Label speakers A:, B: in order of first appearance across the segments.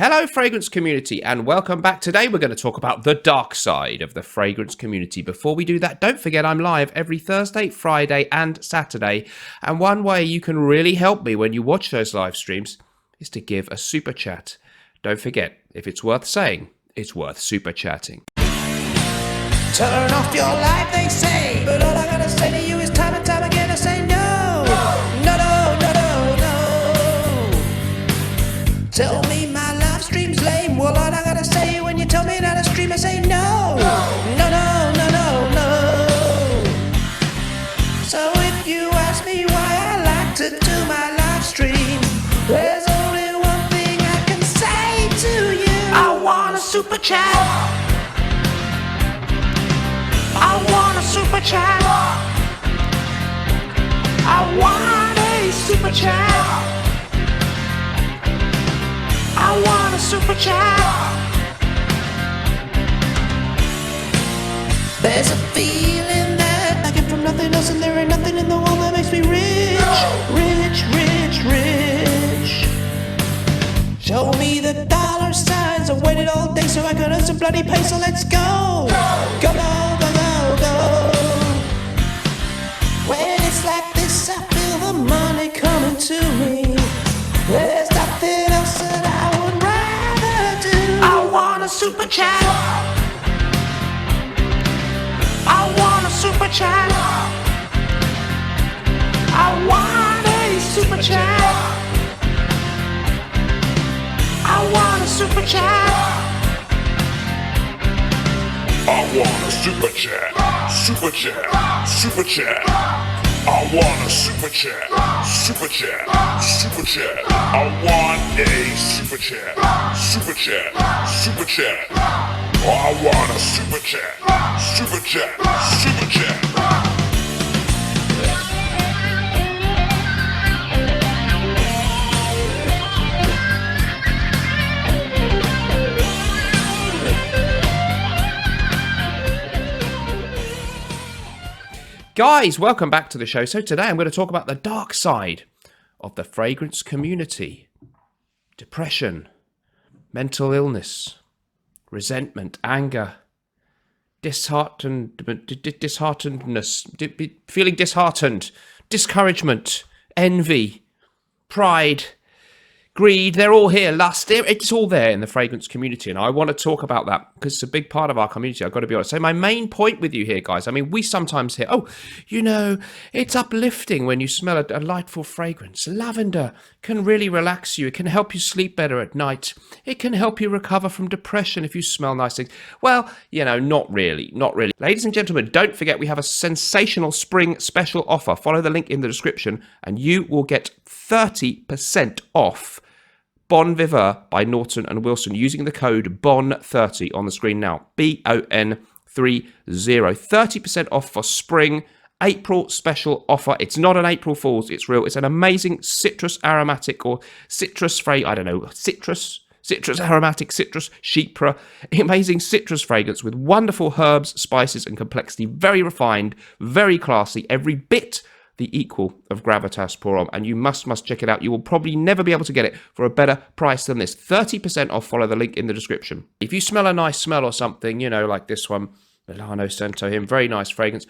A: Hello, fragrance community, and welcome back. Today we're going to talk about the dark side of the fragrance community. Before we do that, don't forget I'm live every Thursday, Friday, and Saturday. And one way you can really help me when you watch those live streams is to give a super chat. Don't forget, if it's worth saying, it's worth super chatting.
B: Turn off your light, they say, but all I gotta say to you is time and time again I say no. No, no, no, no, no. Tell me my live stream's lame. Well, all I gotta say when you tell me that I stream, I say no. No, no, no, no, no. So if you ask me why I like to do my live stream, there's only one thing I can say to you. I want a super chat. I want a super chat. I want a super chat. I want a super chat. There's a feeling that I get from nothing else, and there ain't nothing in the world that makes me rich. Rich, rich, rich. Show me the dollar signs. I waited all day so I could earn some bloody pay, so let's go. Go, go, go, go, go. When it's like this, I feel the money coming to me. There's nothing else that I would rather do. I want a super chat. I want a super chat. I want a super chat. I want a super chat.
C: I want a super chat, super chat, super chat. I want a super chat, super chat, super chat. I want a super chat, super chat, super chat. I want a super chat, super chat, super chat.
A: Guys, welcome back to the show. So today I'm going to talk about the dark side of the fragrance community. Depression, mental illness, resentment, anger, disheartenedness, feeling disheartened, discouragement, envy, pride, greed. They're all here. Lust, it's all there in the fragrance community, and I want to talk about that because it's a big part of our community. I've got to be honest. So my main point with you here, guys, I mean, we sometimes hear, oh, you know, it's uplifting when you smell a delightful fragrance. Lavender can really relax you. It can help you sleep better at night. It can help you recover from depression if you smell nice things. Well, you know, not really. Ladies and gentlemen, don't forget we have a sensational spring special offer. Follow the link in the description and you will get 30% off Bon Viveur by Naughton and Wilson using the code BON30 on the screen now. BON30. 30% off for spring April special offer. It's not an April Fool's, it's real. It's an amazing citrus aromatic or citrus aromatic, citrus chypre, amazing citrus fragrance with wonderful herbs, spices and complexity. Very refined, very classy, every bit the equal of Gravitas Pour Homme, and you must check it out. You will probably never be able to get it for a better price than this. 30% off, follow the link in the description. If you smell a nice smell or something, you know, like this one, Milano Santo Him, very nice fragrance.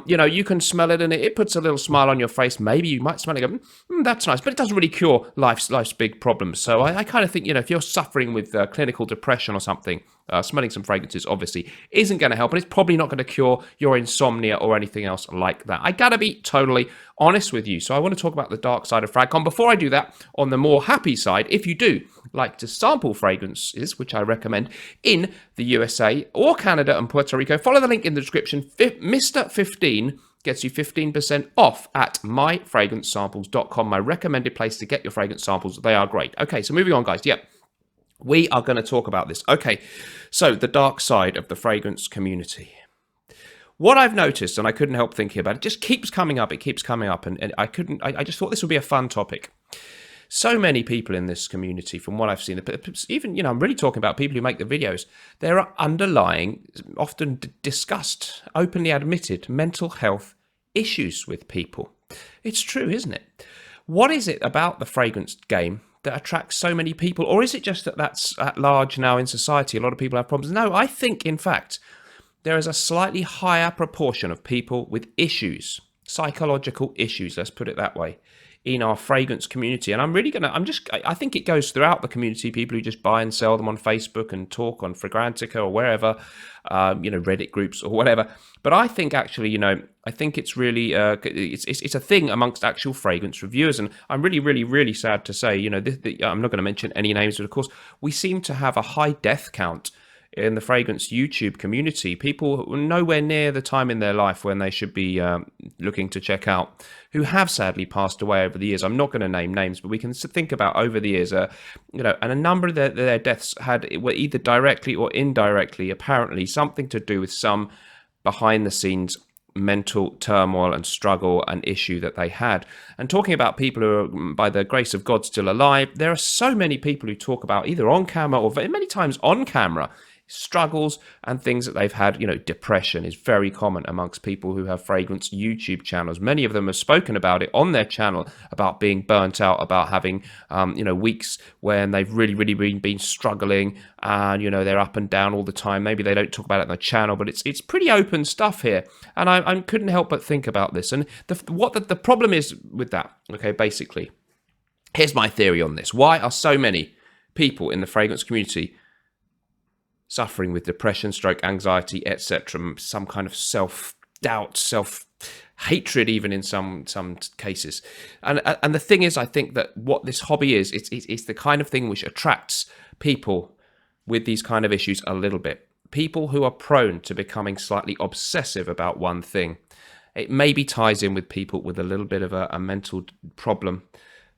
A: You know, you can smell it and it puts a little smile on your face. Maybe you might smell it and go, that's nice, but it doesn't really cure life's big problems. So I kind of think, you know, if you're suffering with clinical depression or something, smelling some fragrances obviously isn't going to help, and it's probably not going to cure your insomnia or anything else like that. I gotta be totally honest with you. So I want to talk about the dark side of Fragcon. Before I do that, on the more happy side, if you do like to sample fragrances, which I recommend in the USA or Canada and Puerto Rico, follow the link in the description. Mr. 15 gets you 15% off at myfragrancesamples.com, my recommended place to get your fragrance samples. They are great. Okay, so moving on, guys. Yep. We are going to talk about this. Okay, so the dark side of the fragrance community. What I've noticed, and I couldn't help thinking about it, just keeps coming up. It keeps coming up, and I just thought this would be a fun topic. So many people in this community, from what I've seen, even, you know, I'm really talking about people who make the videos, there are underlying, often discussed, openly admitted mental health issues with people. It's true, isn't it? What is it about the fragrance game that attracts so many people? Or is it just that that's at large now in society? A lot of people have problems. No, I think, in fact, there is a slightly higher proportion of people with issues, psychological issues, let's put it that way, in our fragrance community. And I think it goes throughout the community, people who just buy and sell them on Facebook and talk on Fragrantica or wherever, Reddit groups or whatever. But I think actually, I think it's really, it's a thing amongst actual fragrance reviewers. And I'm really, really, really sad to say, I'm not going to mention any names, but of course, we seem to have a high death count in the fragrance YouTube community. People who are nowhere near the time in their life when they should be looking to check out, who have sadly passed away over the years. I'm not going to name names, but we can think about over the years, and a number of their deaths were either directly or indirectly, apparently, something to do with some behind the scenes mental turmoil and struggle and issue that they had. And talking about people who are, by the grace of God, still alive, there are so many people who talk about, either on camera or many times on camera, struggles and things that they've had. Depression is very common amongst people who have fragrance YouTube channels. Many of them have spoken about it on their channel, about being burnt out, about having weeks when they've really, really been struggling, and they're up and down all the time. Maybe they don't talk about it on the channel, but it's pretty open stuff here. And I couldn't help but think about this. And the problem is with that, okay, basically, here's my theory on this. Why are so many people in the fragrance community suffering with depression, stroke, anxiety, etc., some kind of self-doubt, self-hatred, even in some cases? And the thing is, I think that what this hobby is, it's the kind of thing which attracts people with these kind of issues a little bit. People who are prone to becoming slightly obsessive about one thing. It maybe ties in with people with a little bit of a mental problem,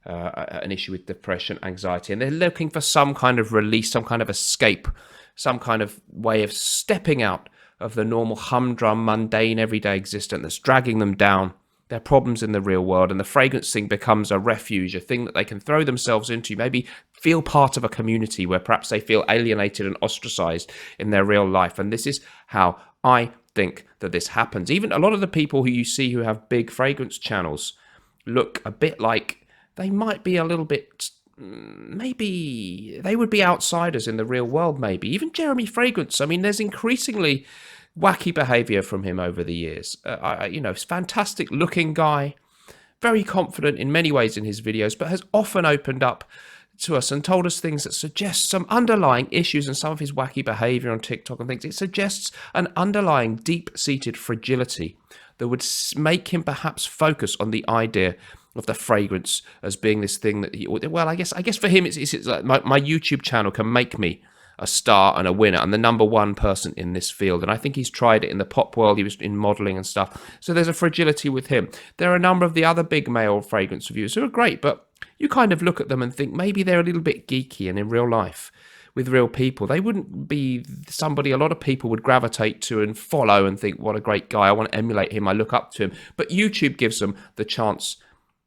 A: an issue with depression, anxiety, and they're looking for some kind of release, some kind of escape, some kind of way of stepping out of the normal humdrum, mundane, everyday existence that's dragging them down, their problems in the real world. And the fragrance thing becomes a refuge, a thing that they can throw themselves into, maybe feel part of a community where perhaps they feel alienated and ostracized in their real life. And this is how I think that this happens. Even a lot of the people who you see who have big fragrance channels look a bit like they might be a little bit, maybe they would be outsiders in the real world, maybe. Even Jeremy Fragrance, I mean, there's increasingly wacky behavior from him over the years. Fantastic looking guy, very confident in many ways in his videos, but has often opened up to us and told us things that suggest some underlying issues in some of his wacky behavior on TikTok and things. It suggests an underlying deep-seated fragility that would make him perhaps focus on the idea of the fragrance as being this thing that I guess for him it's like my YouTube channel can make me a star and a winner and the number one person in this field. And I think he's tried it in the pop world. He was in modeling and stuff. So there's a fragility with him. There are a number of the other big male fragrance reviewers who are great, but you kind of look at them and think maybe they're a little bit geeky, and in real life with real people, they wouldn't be somebody a lot of people would gravitate to and follow and think, what a great guy, I want to emulate him, I look up to him. But YouTube gives them the chance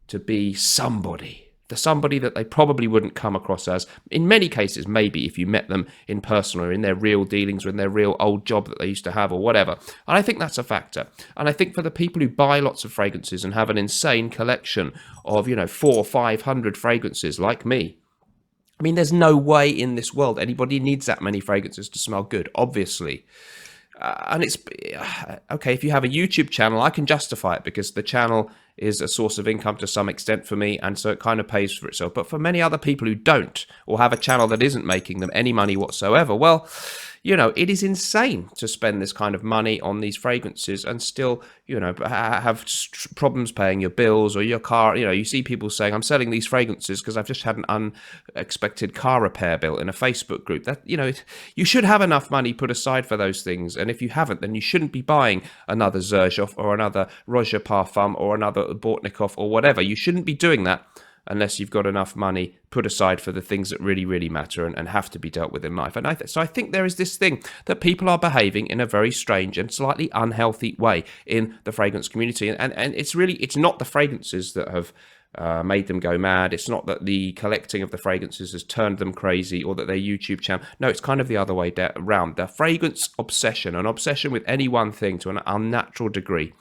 A: to be somebody that they probably wouldn't come across as, in many cases, maybe if you met them in person or in their real dealings or in their real old job that they used to have or whatever. And I think that's a factor. And I think for the people who buy lots of fragrances and have an insane collection of, 400 or 500 fragrances like me, I mean, there's no way in this world anybody needs that many fragrances to smell good, obviously. And it's okay, if you have a YouTube channel, I can justify it because the channel is a source of income to some extent for me, and so it kind of pays for itself. But for many other people who don't, or have a channel that isn't making them any money whatsoever, well, it is insane to spend this kind of money on these fragrances and still, have problems paying your bills or your car. You see people saying, I'm selling these fragrances because I've just had an unexpected car repair bill in a Facebook group. That, you should have enough money put aside for those things. And if you haven't, then you shouldn't be buying another Xerjoff or another Roger Parfum or another Bortnikov or whatever. You shouldn't be doing that unless you've got enough money put aside for the things that really, really matter and have to be dealt with in life. And so I think there is this thing that people are behaving in a very strange and slightly unhealthy way in the fragrance community. And it's not the fragrances that have made them go mad. It's not that the collecting of the fragrances has turned them crazy or that their YouTube channel. No, it's kind of the other way around. The fragrance obsession, an obsession with any one thing to an unnatural degree,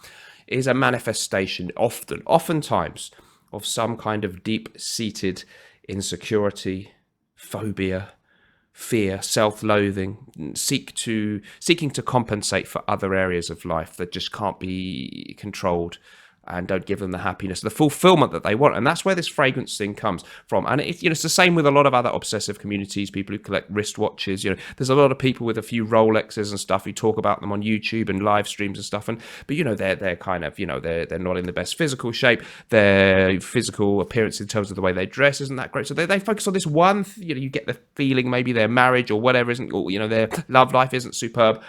A: is a manifestation oftentimes of some kind of deep-seated insecurity, phobia, fear, self-loathing, seeking to compensate for other areas of life that just can't be controlled and don't give them the happiness, the fulfillment that they want. And that's where this fragrance thing comes from. And it's the same with a lot of other obsessive communities, people who collect wristwatches. There's a lot of people with a few Rolexes and stuff who talk about them on YouTube and live streams and stuff. But they're kind of, they're not in the best physical shape. Their physical appearance in terms of the way they dress isn't that great. So they focus on this one, you get the feeling maybe their marriage or whatever isn't, or, their love life isn't superb.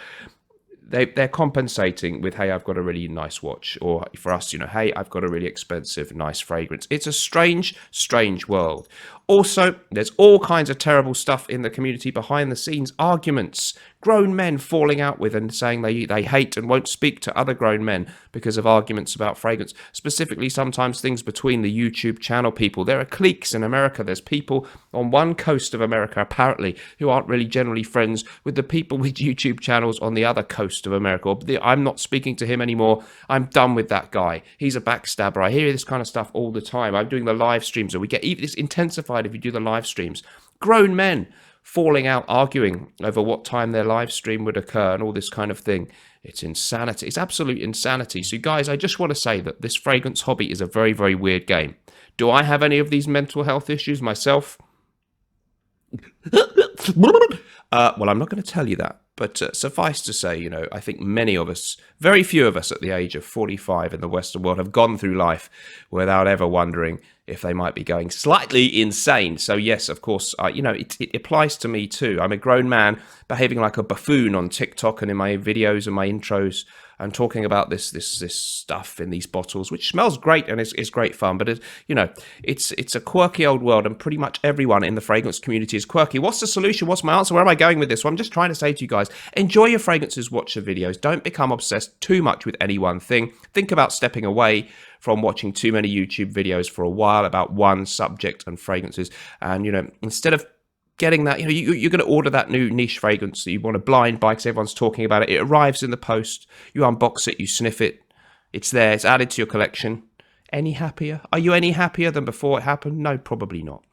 A: They're compensating with, hey, I've got a really nice watch, or for us, hey, I've got a really expensive, nice fragrance. It's a strange, strange world. Also, there's all kinds of terrible stuff in the community behind the scenes, arguments, grown men falling out with and saying they hate and won't speak to other grown men because of arguments about fragrance, specifically sometimes things between the YouTube channel people. There are cliques in America. There's people on one coast of America, apparently, who aren't really generally friends with the people with YouTube channels on the other coast of America. Or I'm not speaking to him anymore. I'm done with that guy. He's a backstabber. I hear this kind of stuff all the time. I'm doing the live streams, and we get even this intensified if you do the live streams. Grown men falling out, arguing over what time their live stream would occur and all this kind of thing. It's insanity. It's absolute insanity. So guys, I just want to say that this fragrance hobby is a very, very weird game. Do I have any of these mental health issues myself? Well, I'm not going to tell you that. But suffice to say, I think many of us, very few of us at the age of 45 in the Western world have gone through life without ever wondering if they might be going slightly insane. So yes, of course, it applies to me too. I'm a grown man behaving like a buffoon on TikTok and in my videos and my intros. I'm talking about this stuff in these bottles, which smells great and is great fun. But it's a quirky old world, and pretty much everyone in the fragrance community is quirky. What's the solution? What's my answer? Where am I going with this? Well, I'm just trying to say to you guys, enjoy your fragrances, watch the videos. Don't become obsessed too much with any one thing. Think about stepping away from watching too many YouTube videos for a while about one subject and fragrances. And, instead of getting that, you're going to order that new niche fragrance that you want to blind buy because everyone's talking about it. It arrives in the post. You unbox it, you sniff it. It's there. It's added to your collection. Any happier? Are you any happier than before it happened? No, probably not.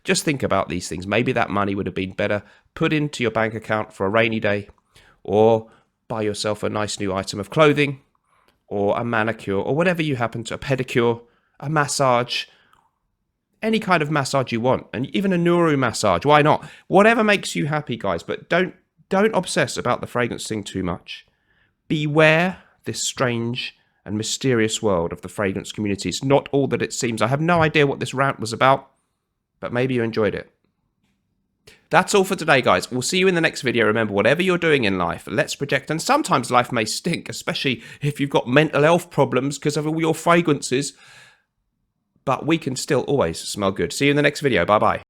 A: Just think about these things. Maybe that money would have been better put into your bank account for a rainy day, or buy yourself a nice new item of clothing, or a manicure, or whatever you happen to, a pedicure, a massage, any kind of massage you want, and even a neuro massage. Why not? Whatever makes you happy, guys. But don't obsess about the fragrance thing too much. Beware this strange and mysterious world of the fragrance community. It's not all that it seems. I have no idea what this rant was about, but maybe you enjoyed it. That's all for today, guys. We'll see you in the next video. Remember, whatever you're doing in life, let's project. And sometimes life may stink, especially if you've got mental health problems because of all your fragrances. But we can still always smell good. See you in the next video. Bye-bye.